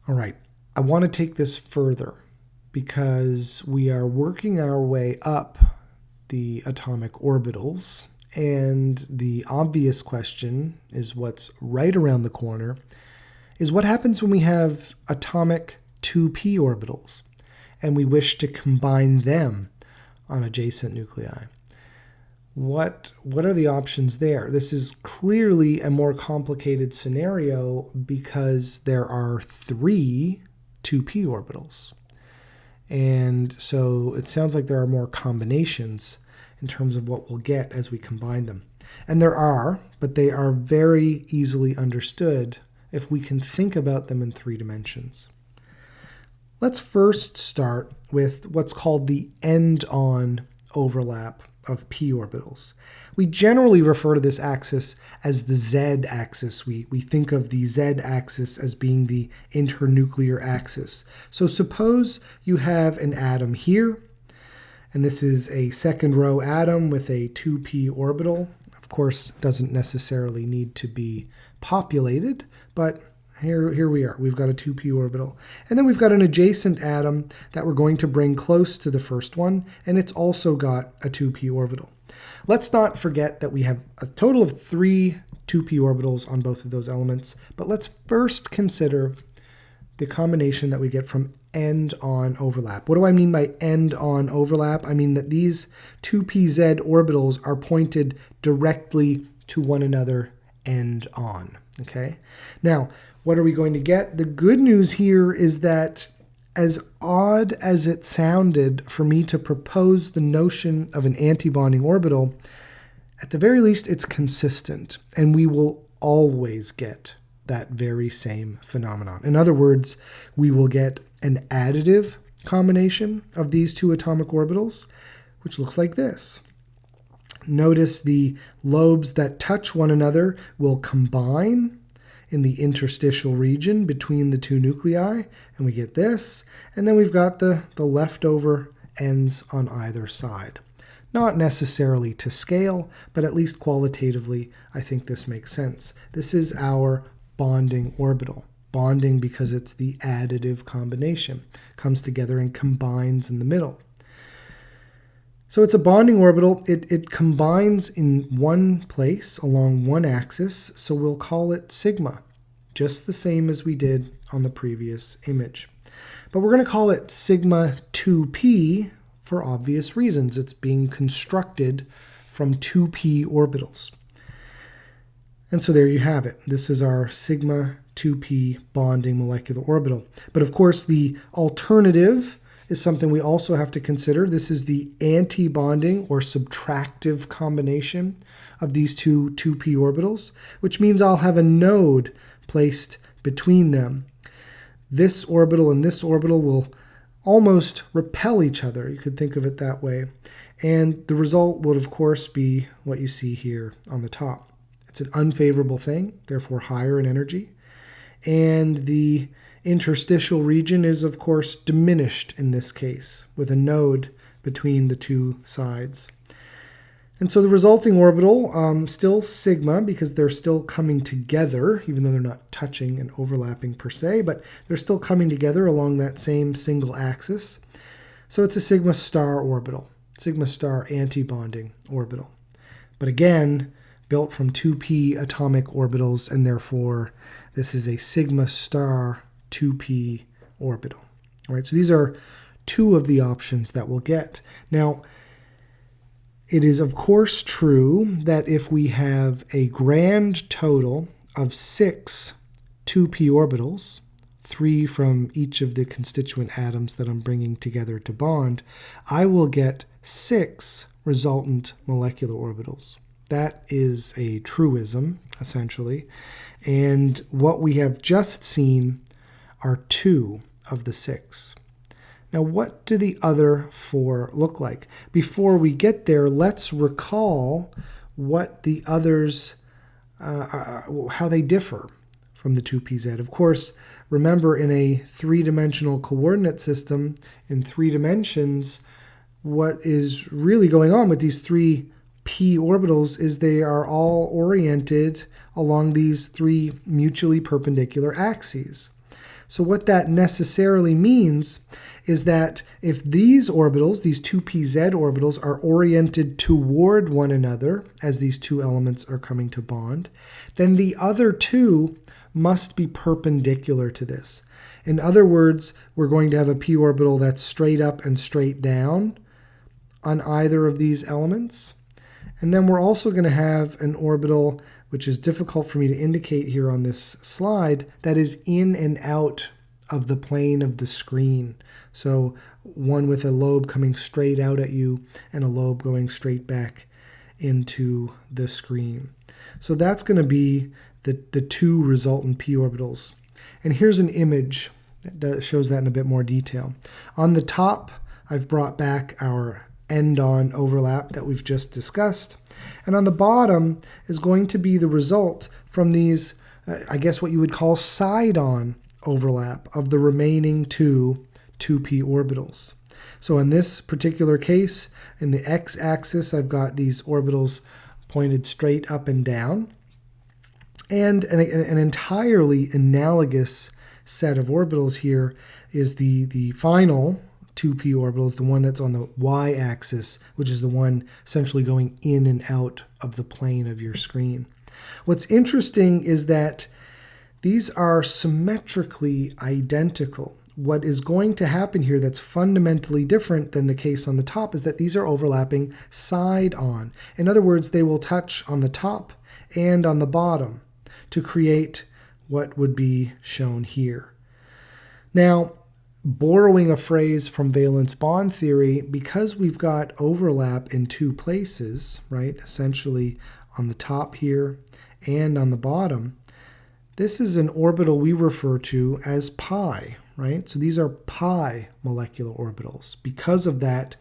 All right, I want to take this further because we are working our way up the atomic orbitals, and the obvious question is what's right around the corner is what happens when we have atomic 2p orbitals and we wish to combine them on adjacent nuclei. What are the options there? This is clearly a more complicated scenario because there are 3 2p orbitals. And so it sounds like there are more combinations in terms of what we'll get as we combine them. And there are, but they are very easily understood if we can think about them in 3 dimensions. Let's first start with what's called the end-on overlap of p orbitals. We generally refer to this axis as the z-axis. We think of the z-axis as being the internuclear axis. So suppose you have an atom here, and this is a second row atom with a 2p orbital. Of course, doesn't necessarily need to be populated, but here we are. We've got a 2p orbital. And then we've got an adjacent atom that we're going to bring close to the first one, and it's also got a 2p orbital. Let's not forget that we have a total of 3 2p orbitals on both of those elements, but let's first consider the combination that we get from end-on overlap. What do I mean by end-on overlap? I mean that these 2pz orbitals are pointed directly to one another end-on. Okay? Now, what are we going to get? The good news here is that as odd as it sounded for me to propose the notion of an antibonding orbital, at the very least it's consistent, and we will always get that very same phenomenon. In other words, we will get an additive combination of these 2 atomic orbitals, which looks like this. Notice the lobes that touch one another will combine in the interstitial region between the 2 nuclei, and we get this, and then we've got the leftover ends on either side. Not necessarily to scale, but at least qualitatively, I think this makes sense. This is our bonding orbital. Bonding because it's the additive combination. Comes together and combines in the middle. So it's a bonding orbital. It combines in one place along one axis, so we'll call it sigma, just the same as we did on the previous image. But we're going to call it sigma 2p for obvious reasons. It's being constructed from 2p orbitals. And so there you have it. This is our sigma 2p bonding molecular orbital. But of course, the alternative is something we also have to consider. This is the anti-bonding or subtractive combination of these 2p orbitals, which means I'll have a node placed between them. This orbital and this orbital will almost repel each other. You could think of it that way. And the result would, of course, be what you see here on the top. It's an unfavorable thing, therefore higher in energy. And the interstitial region is, of course, diminished in this case, with a node between the 2 sides. And so the resulting orbital, still sigma, because they're still coming together, even though they're not touching and overlapping per se, but they're still coming together along that same single axis. So it's a sigma star orbital, sigma star antibonding orbital. But again, built from 2p atomic orbitals, and therefore this is a sigma star 2p orbital. All right, so these are 2 of the options that we'll get. Now, it is of course true that if we have a grand total of 6 2p orbitals, 3 from each of the constituent atoms that I'm bringing together to bond, I will get 6 resultant molecular orbitals. That is a truism, essentially. And what we have just seen are 2 of the 6. Now, what do the other 4 look like? Before we get there, let's recall what the others, how they differ from the 2pz. Of course, remember in a 3-dimensional coordinate system, in 3 dimensions, what is really going on with these 3 p orbitals is they are all oriented along these 3 mutually perpendicular axes. So what that necessarily means is that if these orbitals, these 2pz orbitals, are oriented toward one another as these two elements are coming to bond, then the other two must be perpendicular to this. In other words, we're going to have a p orbital that's straight up and straight down on either of these elements. And then we're also going to have an orbital, which is difficult for me to indicate here on this slide, that is in and out of the plane of the screen. So one with a lobe coming straight out at you and a lobe going straight back into the screen. So that's going to be the two resultant p orbitals. And here's an image that shows that in a bit more detail. On the top, I've brought back our end-on overlap that we've just discussed. And on the bottom is going to be the result from these, I guess what you would call side-on overlap of the remaining two 2p orbitals. So in this particular case, in the x-axis, I've got these orbitals pointed straight up and down. And an entirely analogous set of orbitals here is the final 2p orbital, is the one that's on the y-axis, which is the one essentially going in and out of the plane of your screen. What's interesting is that these are symmetrically identical. What is going to happen here that's fundamentally different than the case on the top is that these are overlapping side-on. In other words, they will touch on the top and on the bottom to create what would be shown here. Now, borrowing a phrase from valence bond theory, because we've got overlap in two places, right, essentially on the top here and on the bottom, this is an orbital we refer to as pi, right? So these are pi molecular orbitals because of that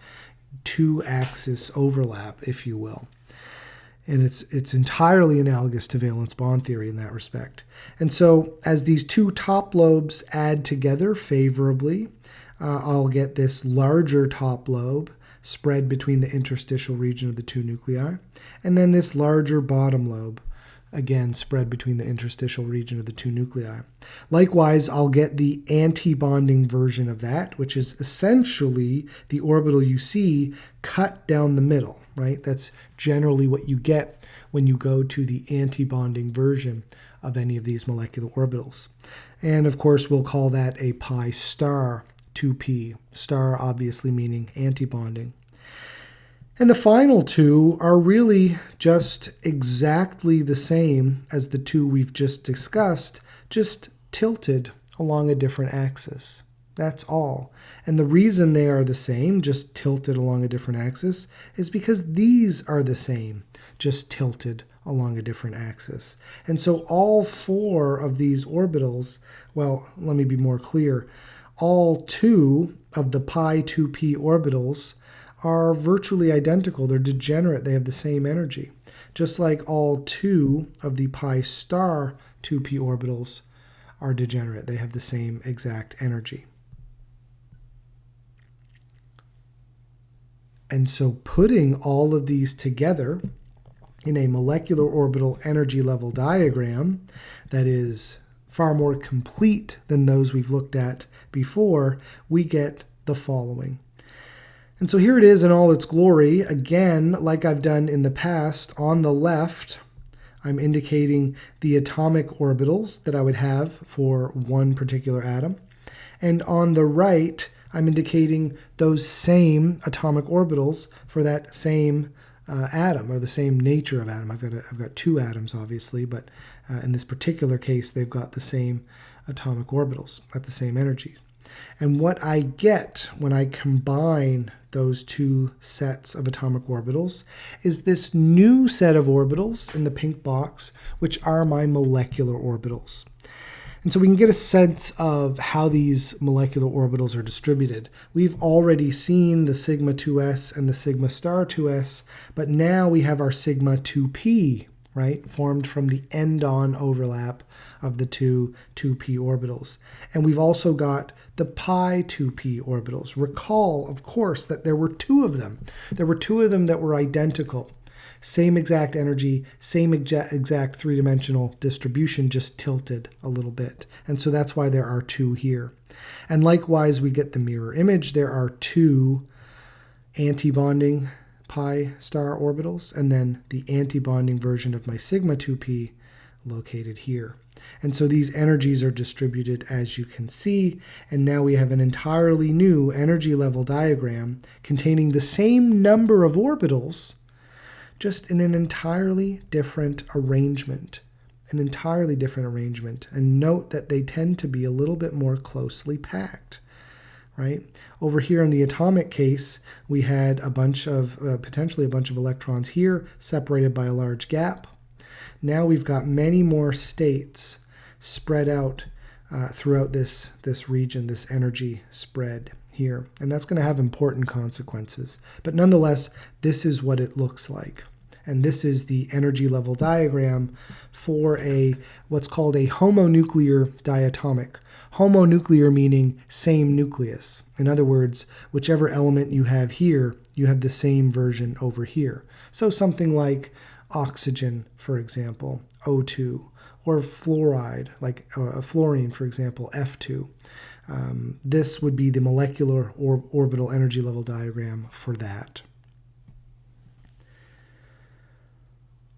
two-axis overlap, if you will. And it's entirely analogous to valence bond theory in that respect. And so as these two top lobes add together favorably, I'll get this larger top lobe spread between the interstitial region of the two nuclei, and then this larger bottom lobe, again spread between the interstitial region of the two nuclei. Likewise, I'll get the anti-bonding version of that, which is essentially the orbital you see cut down the middle. Right? That's generally what you get when you go to the anti-bonding version of any of these molecular orbitals. And of course, we'll call that a pi star 2p, star obviously meaning anti-bonding. And the final two are really just exactly the same as the two we've just discussed, just tilted along a different axis. That's all. And the reason they are the same, just tilted along a different axis, is because these are the same, just tilted along a different axis. And so all four of these orbitals, well, let me be more clear, all two of the pi 2p orbitals are virtually identical. They're degenerate. They have the same energy. Just like all two of the pi star 2p orbitals are degenerate. They have the same exact energy. And so putting all of these together in a molecular orbital energy level diagram that is far more complete than those we've looked at before, we get the following. And so here it is in all its glory. Again, like I've done in the past, on the left, I'm indicating the atomic orbitals that I would have for one particular atom. And on the right, I'm indicating those same atomic orbitals for that same atom, or the same nature of atom. I've got two atoms, obviously, but in this particular case, they've got the same atomic orbitals at the same energies. And what I get when I combine those two sets of atomic orbitals is this new set of orbitals in the pink box, which are my molecular orbitals. And so we can get a sense of how these molecular orbitals are distributed. We've already seen the sigma 2s and the sigma star 2s, but now we have our sigma 2p, right, formed from the end-on overlap of the two 2p orbitals. And we've also got the pi 2p orbitals. Recall, of course, that there were two of them. There were two of them that were identical. Same exact energy, same exact three-dimensional distribution, just tilted a little bit. And so that's why there are two here. And likewise, we get the mirror image. There are two antibonding pi star orbitals, and then the antibonding version of my sigma 2p located here. And so these energies are distributed as you can see, and now we have an entirely new energy level diagram containing the same number of orbitals, just in an entirely different arrangement. And note that they tend to be a little bit more closely packed. Right? Over here in the atomic case, we had a bunch of, potentially a bunch of electrons here separated by a large gap. Now we've got many more states spread out throughout this region, this energy spread here. And that's going to have important consequences. But nonetheless, this is what it looks like. And this is the energy level diagram for what's called a homonuclear diatomic. Homonuclear meaning same nucleus. In other words, whichever element you have here, you have the same version over here. So something like oxygen, for example, O2, or fluoride, like fluorine, for example, F2. This would be the molecular orbital energy level diagram for that.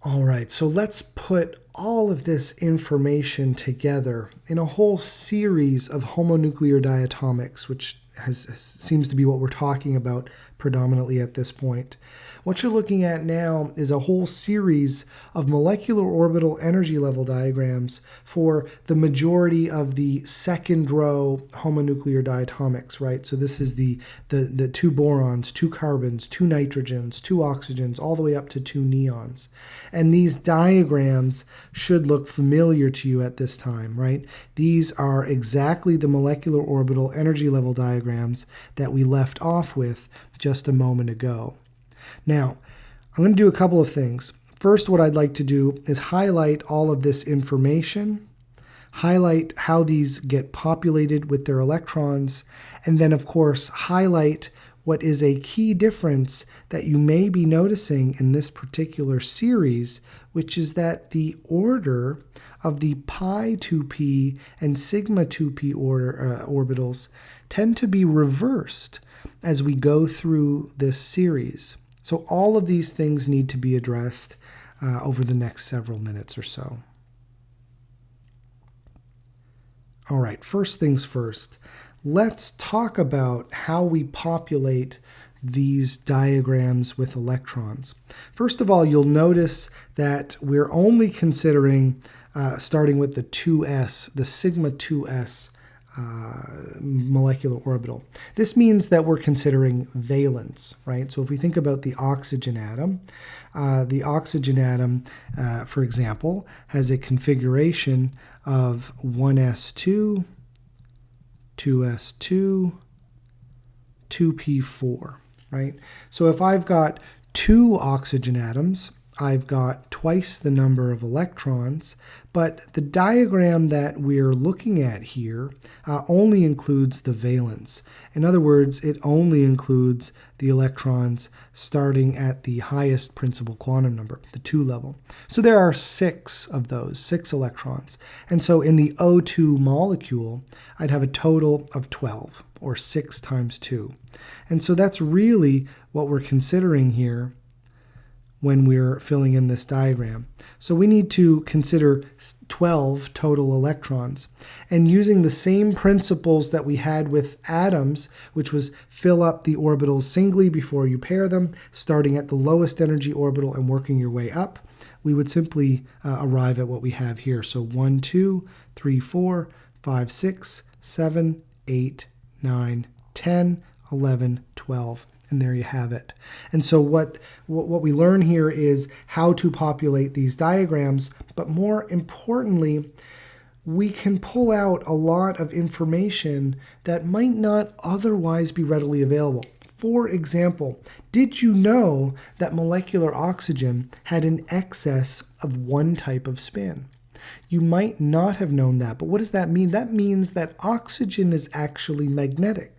All right, so let's put all of this information together in a whole series of homonuclear diatomics, which seems to be what we're talking about predominantly at this point. What you're looking at now is a whole series of molecular orbital energy level diagrams for the majority of the second row homonuclear diatomics, right? So this is the two borons, two carbons, two nitrogens, two oxygens, all the way up to two neons. And these diagrams should look familiar to you at this time, right? These are exactly the molecular orbital energy level diagrams that we left off with just a moment ago. Now, I'm going to do a couple of things. First, what I'd like to do is highlight all of this information, highlight how these get populated with their electrons, and then, of course, highlight what is a key difference that you may be noticing in this particular series, which is that the order of the pi 2p and sigma 2p orbitals tend to be reversed as we go through this series. So all of these things need to be addressed over the next several minutes or so. All right, first things first. Let's talk about how we populate these diagrams with electrons. First of all, you'll notice that we're only considering starting with the 2s, the sigma 2s molecular orbital. This means that we're considering valence, right? So if we think about the oxygen atom, for example, has a configuration of 1s2, 2s2, 2p4, right? So if I've got two oxygen atoms, I've got twice the number of electrons, but the diagram that we're looking at here only includes the valence. In other words, it only includes the electrons starting at the highest principal quantum number, the 2 level. So there are 6 of those, 6 electrons. And so in the O2 molecule, I'd have a total of 12, or 6 times 2. And so that's really what we're considering here when we're filling in this diagram. So we need to consider 12 total electrons. And using the same principles that we had with atoms, which was fill up the orbitals singly before you pair them, starting at the lowest energy orbital and working your way up, we would simply arrive at what we have here. So 1, 2, 3, 4, 5, 6, 7, 8, 9, 10, 11, 12. And there you have it. And so what we learn here is how to populate these diagrams, but more importantly, we can pull out a lot of information that might not otherwise be readily available. For example, did you know that molecular oxygen had an excess of one type of spin? You might not have known that, but what does that mean? That means that oxygen is actually magnetic.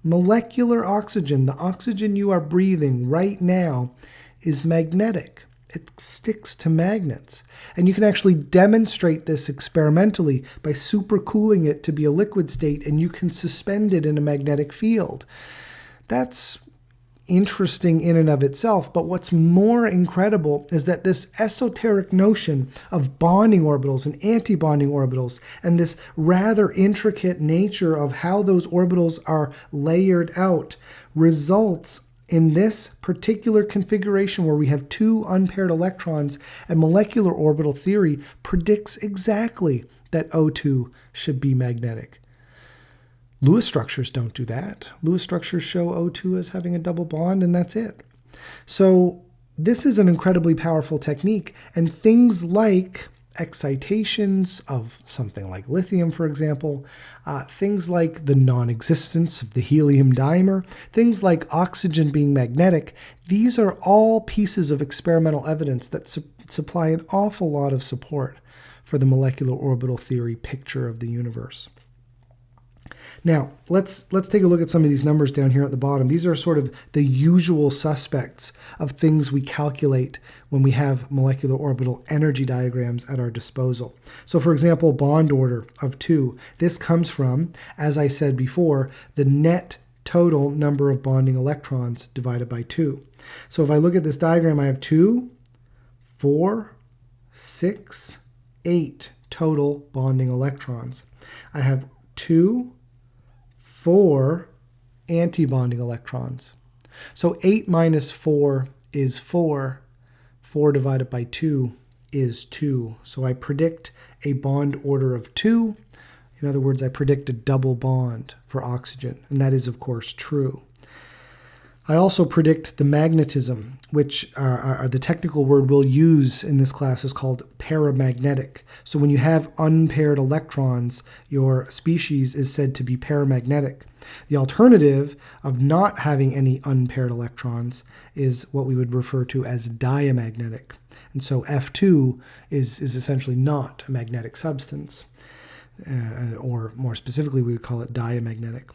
Molecular oxygen, the oxygen you are breathing right now, is magnetic. It sticks to magnets. And you can actually demonstrate this experimentally by supercooling it to be a liquid state, and you can suspend it in a magnetic field. That's interesting in and of itself, but what's more incredible is that this esoteric notion of bonding orbitals and anti-bonding orbitals and this rather intricate nature of how those orbitals are layered out results in this particular configuration where we have two unpaired electrons, and molecular orbital theory predicts exactly that O2 should be magnetic. Lewis structures don't do that. Lewis structures show O2 as having a double bond, and that's it. So this is an incredibly powerful technique, and things like excitations of something like lithium, for example, things like the non-existence of the helium dimer, things like oxygen being magnetic, these are all pieces of experimental evidence that supply an awful lot of support for the molecular orbital theory picture of the universe. Now, let's take a look at some of these numbers down here at the bottom. These are sort of the usual suspects of things we calculate when we have molecular orbital energy diagrams at our disposal. So, for example, bond order of 2. This comes from, as I said before, the net total number of bonding electrons divided by 2. So if I look at this diagram, I have 2, 4, 6, 8 total bonding electrons. I have 2, 4 anti-bonding electrons. So 8 minus 4 is 4. 4 divided by 2 is 2. So I predict a bond order of 2. In other words, I predict a double bond for oxygen, and that is, of course, true. I also predict the magnetism, which the technical word we'll use in this class is called paramagnetic. So when you have unpaired electrons, your species is said to be paramagnetic. The alternative of not having any unpaired electrons is what we would refer to as diamagnetic. And so F2 is essentially not a magnetic substance, or more specifically, we would call it diamagnetic.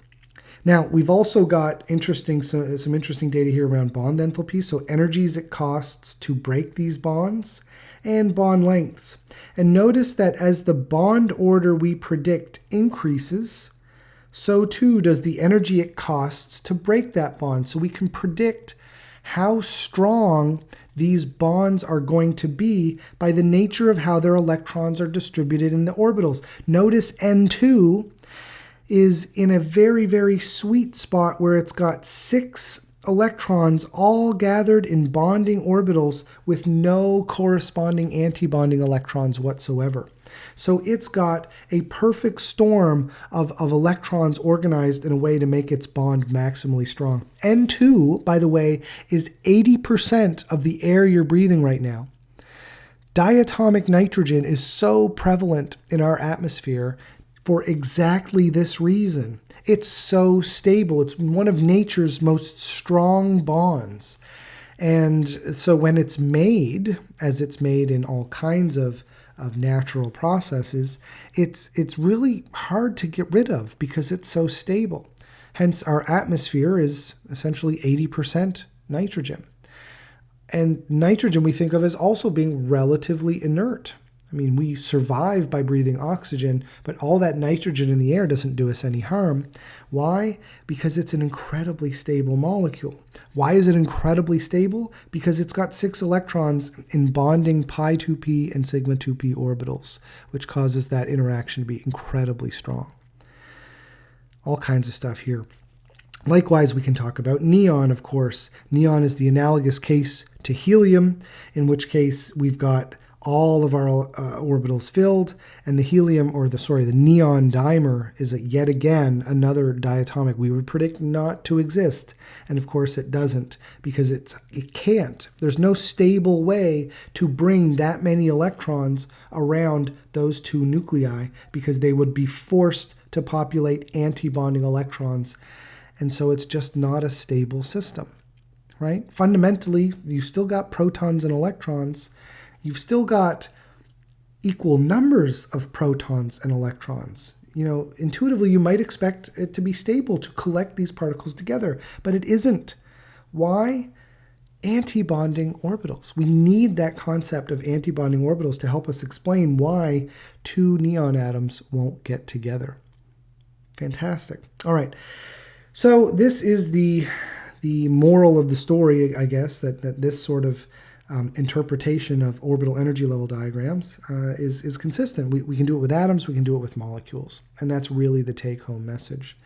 Now, we've also got some interesting data here around bond enthalpy, so energies it costs to break these bonds, and bond lengths. And notice that as the bond order we predict increases, so too does the energy it costs to break that bond. So we can predict how strong these bonds are going to be by the nature of how their electrons are distributed in the orbitals. Notice N2 is in a very, very sweet spot where it's got 6 electrons all gathered in bonding orbitals with no corresponding antibonding electrons whatsoever. So it's got a perfect storm of electrons organized in a way to make its bond maximally strong. N2, by the way, is 80% of the air you're breathing right now. Diatomic nitrogen is so prevalent in our atmosphere for exactly this reason. It's so stable. It's one of nature's most strong bonds. And so when it's made, as it's made in all kinds of natural processes, it's really hard to get rid of because it's so stable. Hence, our atmosphere is essentially 80% nitrogen. And nitrogen we think of as also being relatively inert. I mean, we survive by breathing oxygen, but all that nitrogen in the air doesn't do us any harm. Why? Because it's an incredibly stable molecule. Why is it incredibly stable? Because it's got 6 electrons in bonding pi 2p and sigma 2p orbitals, which causes that interaction to be incredibly strong. All kinds of stuff here. Likewise, we can talk about neon, of course. Neon is the analogous case to helium, in which case we've got all of our orbitals filled, and the neon dimer is yet again another diatomic we would predict not to exist. And of course it doesn't, because it can't. There's no stable way to bring that many electrons around those 2 nuclei, because they would be forced to populate antibonding electrons. And so it's just not a stable system, right? Fundamentally, you still got protons and electrons. You've still got equal numbers of protons and electrons. You know, intuitively, you might expect it to be stable to collect these particles together, but it isn't. Why? Antibonding orbitals. We need that concept of antibonding orbitals to help us explain why two neon atoms won't get together. Fantastic. All right. So this is the moral of the story, I guess, that this sort of interpretation of orbital energy level diagrams is consistent. We can do it with atoms, we can do it with molecules, and that's really the take-home message.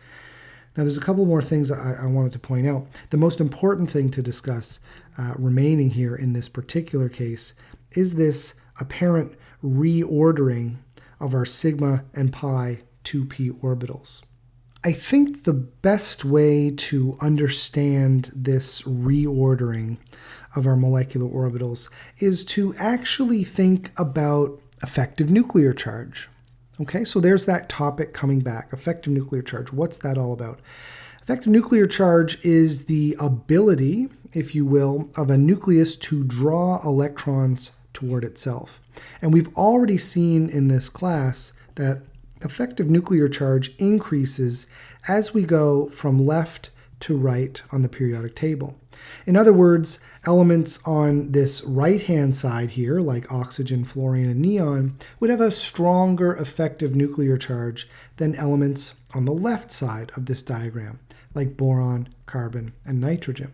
Now, there's a couple more things I wanted to point out. The most important thing to discuss remaining here in this particular case is this apparent reordering of our sigma and pi 2p orbitals. I think the best way to understand this reordering of our molecular orbitals is to actually think about effective nuclear charge. Okay, so there's that topic coming back, effective nuclear charge. What's that all about? Effective nuclear charge is the ability, if you will, of a nucleus to draw electrons toward itself. And we've already seen in this class that effective nuclear charge increases as we go from left to right on the periodic table. In other words, elements on this right-hand side here, like oxygen, fluorine, and neon, would have a stronger effective nuclear charge than elements on the left side of this diagram, like boron, carbon, and nitrogen.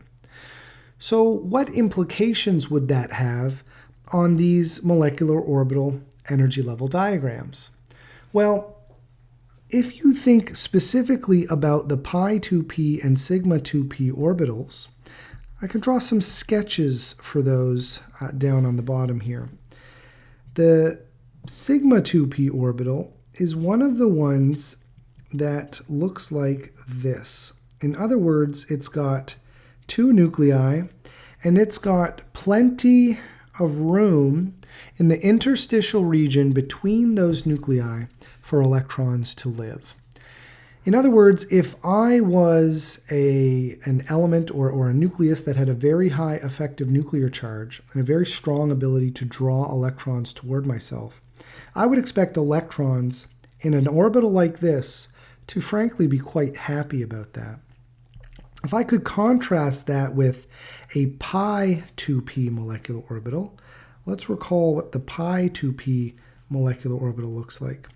So what implications would that have on these molecular orbital energy level diagrams? Well, if you think specifically about the pi 2p and sigma 2p orbitals, I can draw some sketches for those down on the bottom here. The sigma 2p orbital is one of the ones that looks like this. In other words, it's got two nuclei, and it's got plenty of room in the interstitial region between those nuclei for electrons to live. In other words, if I was an element or a nucleus that had a very high effective nuclear charge and a very strong ability to draw electrons toward myself, I would expect electrons in an orbital like this to frankly be quite happy about that. If I could contrast that with a pi 2p molecular orbital, let's recall what the pi 2p molecular orbital looks like.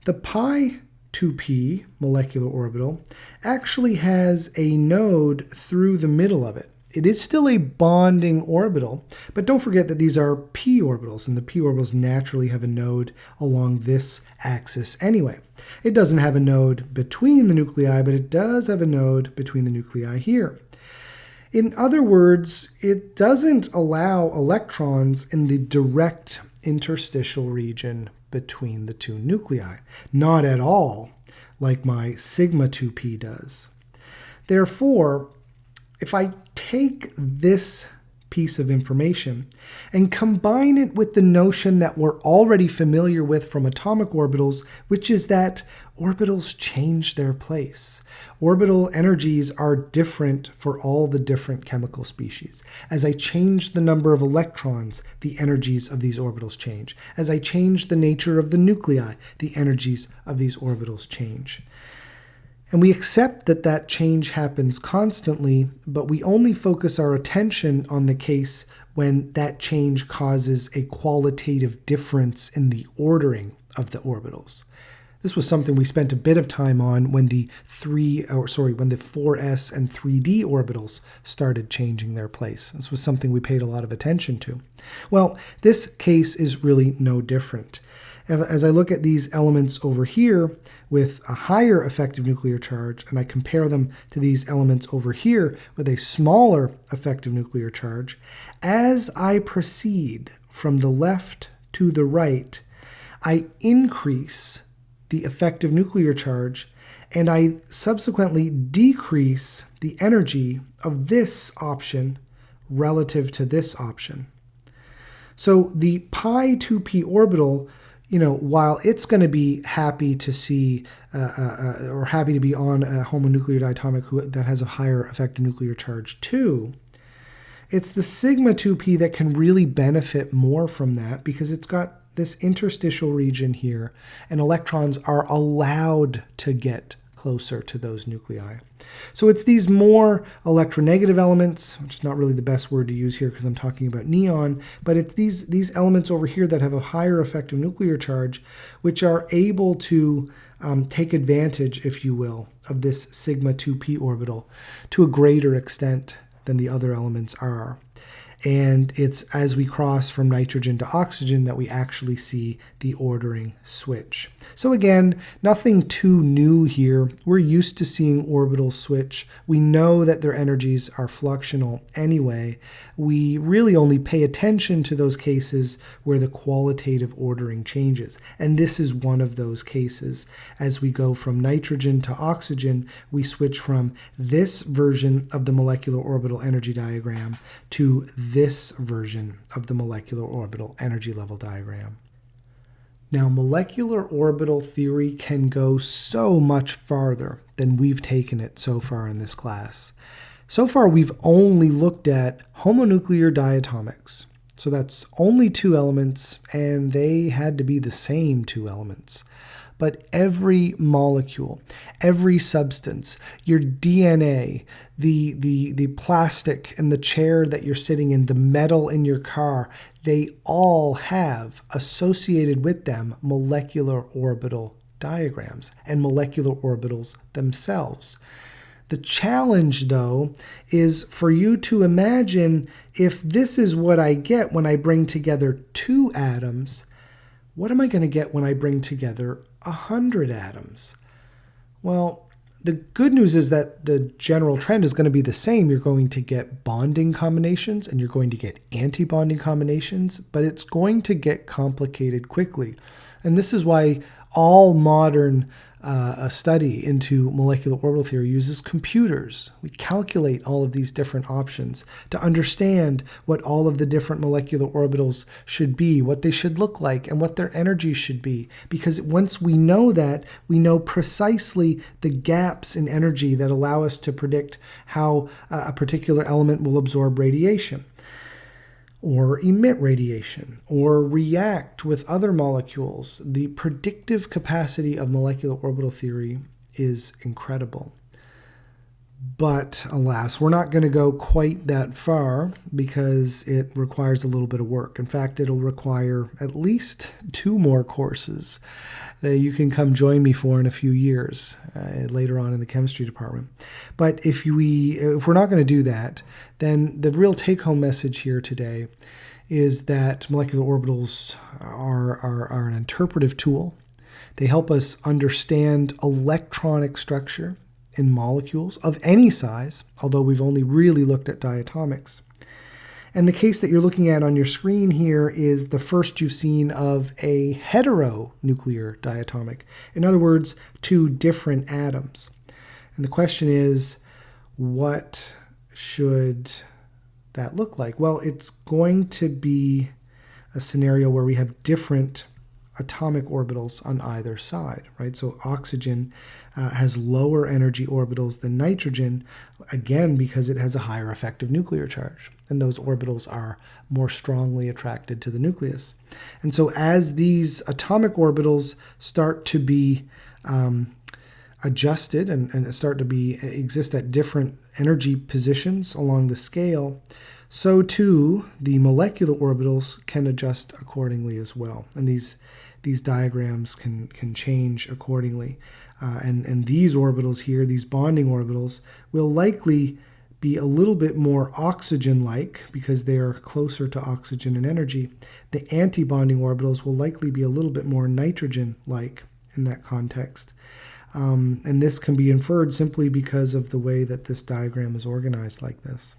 The pi 2p molecular orbital actually has a node through the middle of it. It is still a bonding orbital, but don't forget that these are p orbitals, and the p orbitals naturally have a node along this axis anyway. It doesn't have a node between the nuclei, but it does have a node between the nuclei here. In other words, it doesn't allow electrons in the direct interstitial region between the two nuclei. Not at all like my sigma 2p does. Therefore, if I take this piece of information and combine it with the notion that we're already familiar with from atomic orbitals, which is that orbitals change their place. Orbital energies are different for all the different chemical species. As I change the number of electrons, the energies of these orbitals change. As I change the nature of the nuclei, the energies of these orbitals change. And we accept that that change happens constantly, but we only focus our attention on the case when that change causes a qualitative difference in the ordering of the orbitals. This was something we spent a bit of time on when the 4s and 3d orbitals started changing their place. This was something we paid a lot of attention to. Well, this case is really no different. As I look at these elements over here with a higher effective nuclear charge, and I compare them to these elements over here with a smaller effective nuclear charge, as I proceed from the left to the right, I increase the effective nuclear charge, and I subsequently decrease the energy of this option relative to this option. So the pi 2p orbital, while it's going to be happy to see or happy to be on a homonuclear diatomic that has a higher effective nuclear charge too, it's the sigma 2p that can really benefit more from that because it's got this interstitial region here, and electrons are allowed to get closer to those nuclei. So it's these more electronegative elements, which is not really the best word to use here because I'm talking about neon, but it's these elements over here that have a higher effective nuclear charge, which are able to take advantage, if you will, of this sigma 2p orbital to a greater extent than the other elements are. And it's as we cross from nitrogen to oxygen that we actually see the ordering switch. So again, nothing too new here. We're used to seeing orbitals switch. We know that their energies are fluxional anyway. We really only pay attention to those cases where the qualitative ordering changes. And this is one of those cases. As we go from nitrogen to oxygen, we switch from this version of the molecular orbital energy diagram to this version of the molecular orbital energy level diagram. Now, molecular orbital theory can go so much farther than we've taken it so far in this class. So far, we've only looked at homonuclear diatomics. So that's only two elements, and they had to be the same two elements. But every molecule, every substance, your DNA, the plastic in the chair that you're sitting in, the metal in your car, they all have associated with them molecular orbital diagrams and molecular orbitals themselves. The challenge, though, is for you to imagine if this is what I get when I bring together two atoms, what am I going to get when I bring together 100 atoms? Well, the good news is that the general trend is going to be the same. You're going to get bonding combinations and you're going to get anti-bonding combinations, but it's going to get complicated quickly. And this is why all modern study into molecular orbital theory uses computers. We calculate all of these different options to understand what all of the different molecular orbitals should be, what they should look like, and what their energy should be. Because once we know that, we know precisely the gaps in energy that allow us to predict how a particular element will absorb radiation, or emit radiation, or react with other molecules. The predictive capacity of molecular orbital theory is incredible. But alas, we're not going to go quite that far because it requires a little bit of work. In fact, it'll require at least 2 more courses that you can come join me for in a few years later on in the chemistry department. But if we're not going to do that, then the real take-home message here today is that molecular orbitals are an interpretive tool. They help us understand electronic structure in molecules of any size, although we've only really looked at diatomics. And the case that you're looking at on your screen here is the first you've seen of a heteronuclear diatomic. In other words, 2 different atoms. And the question is, what should that look like? Well, it's going to be a scenario where we have different atomic orbitals on either side, right? So oxygen has lower energy orbitals than nitrogen, again, because it has a higher effective nuclear charge. And those orbitals are more strongly attracted to the nucleus. And so as these atomic orbitals start to be adjusted and start to exist at different energy positions along the scale, so too the molecular orbitals can adjust accordingly as well. And these diagrams can change accordingly. And these orbitals here, these bonding orbitals, will likely be a little bit more oxygen-like because they are closer to oxygen in energy. The anti-bonding orbitals will likely be a little bit more nitrogen-like in that context. And this can be inferred simply because of the way that this diagram is organized like this.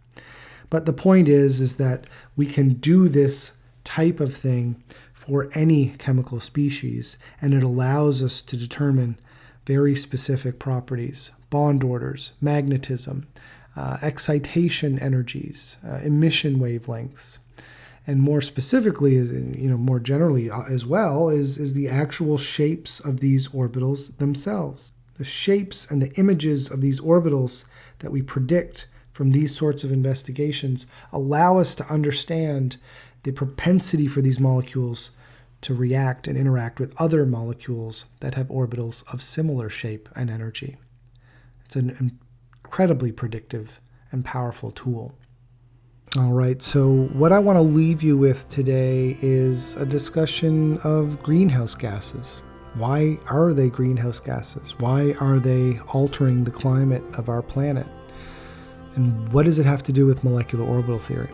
But the point is that we can do this type of thing for any chemical species, and it allows us to determine very specific properties, bond orders, magnetism, excitation energies, emission wavelengths, and more specifically, more generally as well, is the actual shapes of these orbitals themselves. The shapes and the images of these orbitals that we predict from these sorts of investigations allow us to understand the propensity for these molecules to react and interact with other molecules that have orbitals of similar shape and energy. It's an incredibly predictive and powerful tool. All right, so what I want to leave you with today is a discussion of greenhouse gases. Why are they greenhouse gases? Why are they altering the climate of our planet? And what does it have to do with molecular orbital theory?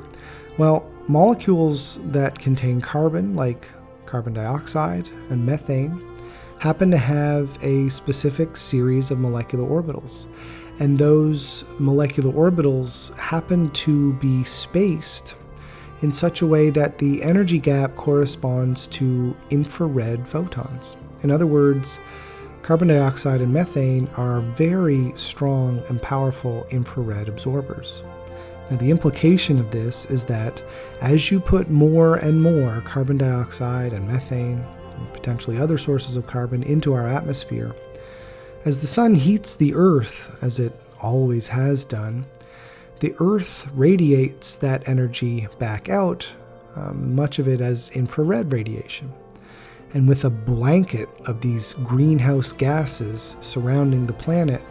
Well, molecules that contain carbon, like carbon dioxide and methane, happen to have a specific series of molecular orbitals. And those molecular orbitals happen to be spaced in such a way that the energy gap corresponds to infrared photons. In other words, carbon dioxide and methane are very strong and powerful infrared absorbers. Now, the implication of this is that as you put more and more carbon dioxide and methane, and potentially other sources of carbon, into our atmosphere, as the sun heats the Earth, as it always has done, the Earth radiates that energy back out, much of it as infrared radiation. And with a blanket of these greenhouse gases surrounding the planet,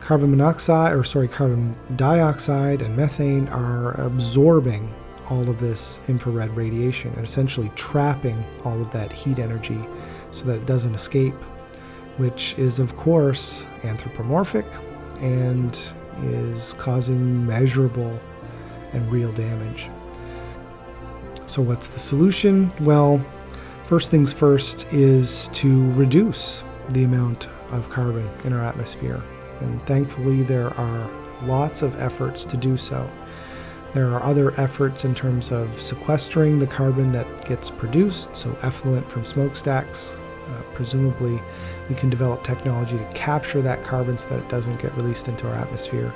carbon dioxide and methane are absorbing all of this infrared radiation and essentially trapping all of that heat energy so that it doesn't escape, which is, of course, anthropomorphic and is causing measurable and real damage. So what's the solution? Well, first things first is to reduce the amount of carbon in our atmosphere. And thankfully, there are lots of efforts to do so. There are other efforts in terms of sequestering the carbon that gets produced, so effluent from smokestacks. Presumably, we can develop technology to capture that carbon so that it doesn't get released into our atmosphere,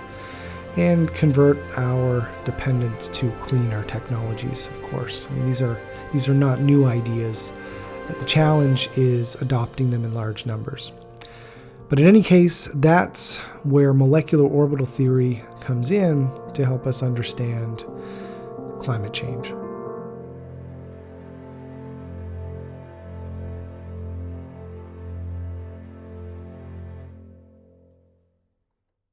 and convert our dependence to cleaner technologies, of course. I mean, these are not new ideas, but the challenge is adopting them in large numbers. But in any case, that's where molecular orbital theory comes in to help us understand climate change.